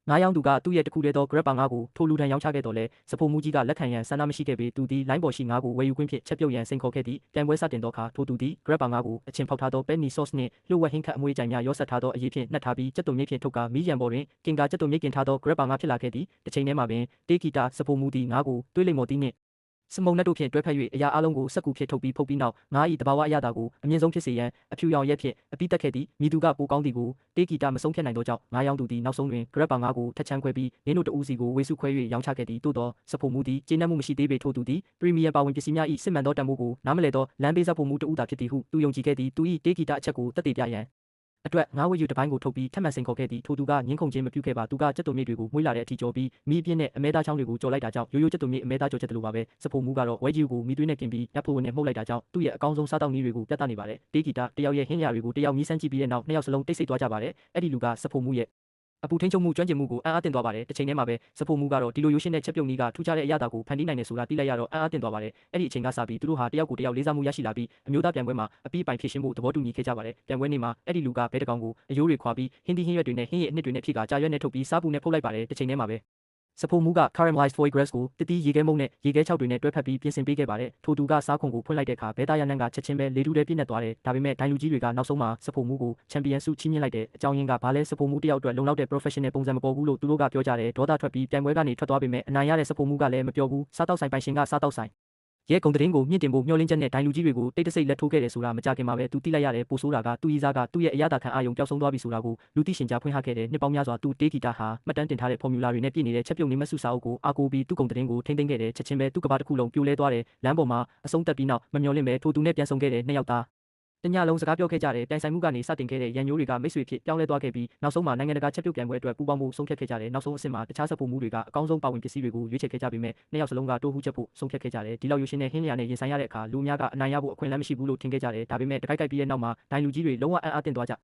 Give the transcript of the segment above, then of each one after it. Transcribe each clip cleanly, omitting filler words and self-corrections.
ငါးယောင်းသူကသူ့ရဲ့တခုတည်းသော grab ပါငါးကိုထိုလူထံရောင်းချခဲ့တော်လဲစဖိုမူကြီးကလက်ခံရန်ဆန္ဒမရှိခဲ့ပေသူသည်လိုင်းပေါ်ရှိငါးကိုဝယ်ယူခွင့်ဖြင့်ချက်ပြုတ်ရန်စိန်ခေါ်ခဲ့သည်ပြိုင်ပွဲစတင်သောအခါထိုသူသည် grab ပါငါးကိုအချင်းဖောက်ထားသောပဲနီ sauce နှင့်လျှို့ဝှက်ဟင်းခတ်အမွှေးကြိုင်များရောစပ်ထားသောအရေးဖြင့်နှက်ထားပြီးကြက်သွန်မြိတ်ဖြင့်ထုတ်ကာမီးရန်ပေါ်တွင်ကင်ကာကြက်သွန်မြိတ်ကင်ထားသော grab ပါငါးဖြစ်လာခဲ့သည်တစ်ချိန်တည်းမှာပင်တေးဂီတာစဖိုမူသည်ငါးကိုသွေးလိမ်မော်တီးနှင့်စမုံလက်တို့ဖြင့်တွဲဖက်၍အရာအလုံးကိုစက်ကူဖြင့်ထုတ်ပြီးဖုတ်ပြီးနောက်ငါး၏တဘာဝအရသာကိုအမြင့်ဆုံးဖြစ်စေရန်အဖြူရောင်ရက်ဖြင့်အပိတက်ခဲ့သည်မိသူကပိုကောင်းသည်ကိုတေးဂီတာမဆုံးဖြတ်နိုင်သောကြောင့်ငါးယောင်းသူသည်နောက်ဆုံးတွင် grab ပါငါးကိုထက်ချမ်းခွဲပြီးနင်းတို့တဦးစီကိုဝေစုခွဲ၍ရောင်းချခဲ့သည်သို့သောစဖိုမူသည်ကျေနပ်မှုမရှိသေးပေထို့သူသည်ပရီမီယံပါဝင်ပစ္စည်းများ၏စစ်မှန်သောတန်ဖိုးကိုနားမလည်သောလမ်းဘေးဇက်ဖိုမူတဦးသာဖြစ်သည်ဟုသူယုံကြည်ခဲ့သည်သူ၏တေးဂီတာအချက်ကိုသက်သေပြရန်အတွက်ငါးဝေယူတစ်ပိုင်းကိုထုတ်ပြီးထပ်မံစိန်ခေါ်ခဲ့သည်ထိုသူကငင်းခုန်ခြင်းမပြုခဲ့ပါသူကကြက်သွန်မြိတ်တွေကိုမွှေးလာတဲ့အထိကြော်ပြီးမီးအပြင်းနဲ့အမဲသားချောင်းတွေကိုကြော်လိုက်တာကြောင့်ရိုးရိုးကြက်သွန်မြိတ်အမဲသားကြော်ချက်တလိုပါပဲစဖိုမူကတော့ဝဲကြီးကိုမီးသွေးနဲ့กินပြီးရပ်ဖို့နဲ့မှုတ်လိုက်တာကြောင့်သူ့ရဲ့အကောင်းဆုံးစားတောက်နည်းတွေကိုပြသနေပါတယ်တေးဂီတာတယောက်ရဲ့ဟင်းရတွေကိုတယောက်မီးစမ်းကြည့်ပြီးတဲ့နောက်နှစ်ယောက်စလုံးတိတ်ဆိတ်သွားကြပါတယ်အဲ့ဒီလူကစဖိုမူရဲ့အပူထိန်ချုံမှုကျွမ်းကျင်မှုကိုအံ့အားသင့်သွားပါတယ်တစ်ချိန်တည်းမှာပဲစဖိုမူကတော့ဒီလိုရိုးရှင်းတဲ့ချက်ပြုတ်နည်းကထူးခြားတဲ့အရာကိုဖန်တီးနိုင်တယ်ဆိုတာသိလိုက်ရတော့အံ့အားသင့်သွားပါတယ်အဲ့ဒီအချိန်ကစပြီးသူတို့ဟာတယောက်ကိုတယောက်လေးစားမှုရရှိလာပြီးအမျိုးသားပြိုင်ပွဲမှာအပြီးပိုင်ဖြည့်ရှင်းဖို့သဘောတူညီခဲ့ကြပါတယ်ပြိုင်ပွဲနေ့မှာအဲ့ဒီလူကဘဲတကောင်ကိုအယိုးတွေခွာပြီးဟင်းသီးဟင်းရွက်တွေနဲ့ဟင်းရည်အနှစ်တွေနဲ့ဖြည့်ကာကြာရွက်နဲ့ထုတ်ပြီးစားပူနဲ့ဖုတ်လိုက်ပါတယ်တစ်ချိန်တည်းမှာပဲစဖိုမူက caramelized foie gras ကိုတတိရေခဲမုံနဲ့ရေခဲချောက်တွေနဲ့တွဲဖက်ပြီးပြင်ဆင်ပေးခဲ့ပါတယ်ထိုသူကစားခွန်ကိုဖွင့်လိုက်တဲ့အခါဘဲသားရနန်းကချက်ချင်းပဲလေတူးတဲ့ပြည့်နေသွားတယ်ဒါပေမဲ့ဒိုင်လူကြီးတွေကနောက်ဆုံးမှာစဖိုမူကိုချန်ပီယံဆုချီးမြှင့်လိုက်တဲ့အကြောင်းရင်းကဘာလဲစဖိုမူတယောက်အတွက်လုံလောက်တဲ့ professional ပုံစံမပေါ်ဘူးလို့သူတို့ကပြောကြတယ်ဒေါသထွက်ပြီးပြိုင်ပွဲကနေထွက်သွားပေမဲ့အနိုင်ရတဲ့စဖိုမူကလည်းမပြောဘူးစားတောက်ဆိုင်ပိုင်ရှင်ကစားတောက်ဆိုင်ရဲကုံသတင်းကိုမြင့်တင်ဖို့မျှော်လင့်ချက်နဲ့ဒိုင်လူကြီးတွေကိုတိတ်တဆိတ်လက်ထိုးခဲ့တယ်ဆိုတာမကြခင်မှာပဲသူသိလိုက်ရတယ်ပိုဆိုးတာကသူ့ဤစားကသူ့ရဲ့အရသာခံအာယုံပျောက်ဆုံးသွားပြီဆိုတာကိုလူသိရှင်ကြားဖွင့်ဟခဲ့တဲ့နှစ်ပေါင်းများစွာသူတေးဂီတာဟာမှတ်တမ်းတင်ထားတဲ့ဖော်မြူလာတွေနဲ့ပြည့်နေတဲ့ချက်ပြုတ်နေမဆုစာအုပ်ကိုအားကိုးပြီးသူ့ကုံသတင်းကိုထိမ့်သိမ်းခဲ့တယ်ချက်ချင်းပဲသူ့ကဘာတစ်ခုလုံးပြိုလဲသွားတယ်လမ်းပေါ်မှာအဆုံးသက်ပြီးနောက်မမျှော်လင့်ပဲထိုသူနဲ့ပြန်ဆုံခဲ့တဲ့နှစ်ယောက်သားတညလုံးစကားပြောခဲ့ကြတယ်တိုင်ဆိုင်မှုကနေစတင်ခဲ့တဲ့ရန်ညိုးတွေကမိတ်ဆွေဖြစ်ပြောင်းလဲသွားခဲ့ပြီးနောက်ဆုံးမှာနိုင်ငံတကာချက်ပြုတ်ပြိုင်ပွဲအတွက်ပူးပေါင်းမှုဆုံးဖြတ်ခဲ့ကြတယ်နောက်ဆုံးအဆင့်မှာတခြားစဖိုမူတွေကအကောင်းဆုံးပါဝင်ပစ္စည်းတွေကိုရွေးချယ်ခဲ့ကြပေမဲ့နှစ်ယောက်စလုံးကတိုးဟူးချက်ဖို့ဆုံးဖြတ်ခဲ့ကြတယ်ဒီလောက်ရွှေရှင်တဲ့ဟင်းလျာနဲ့ရင်ဆိုင်ရတဲ့အခါလူအများကအနိုင်ရဖို့အခွင့်အလမ်းမရှိဘူးလို့ထင်ခဲ့ကြတယ်ဒါပေမဲ့တခိုက်ပြီးတဲ့နောက်မှာဒိုင်လူကြီးတွေလုံးဝအံ့အားသင့်သွားကြ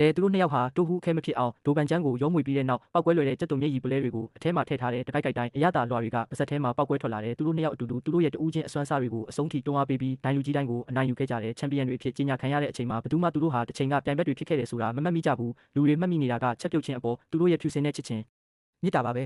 သူတို့နှစ်ယောက်ဟာတိုးဟူးခဲမဖြစ်အောင်ဒိုဘန်ချမ်းကိုရောမွေပြီးတဲ့နောက်ပောက်ကွဲလွယ်တဲ့ကြက်သွန်မြိတ်ရီပလဲတွေကိုအထဲမှာထည့်ထားတဲ့တခိုက်တိုင်းအရသာလွှာတွေကပါစက်ထဲမှာပောက်ကွဲထွက်လာတယ်သူတို့နှစ်ယောက်အတူတူသူတို့ရဲ့တူးချင်းအစွမ်းစားတွေကိုအဆုံးထိတွန်းအားပေးပြီးဒိုင်လူကြီးတိုင်းကိုအနိုင်ယူခဲ့ကြတယ်ချန်ပီယံတွေအဖြစ်ကြီးညာခံရတဲ့အချိန်မှာဘယ်သူမှသူတို့ဟာတစ်ချိန်ကပြိုင်ဘက်တွေဖြစ်ခဲ့တယ်ဆိုတာမမှတ်မိကြဘူးလူတွေမှတ်မိနေတာကချက်ပြုတ်ခြင်းအပေါ်သူတို့ရဲ့ဖြူစင်တဲ့ချစ်ချင်းမြစ်တာပါပဲ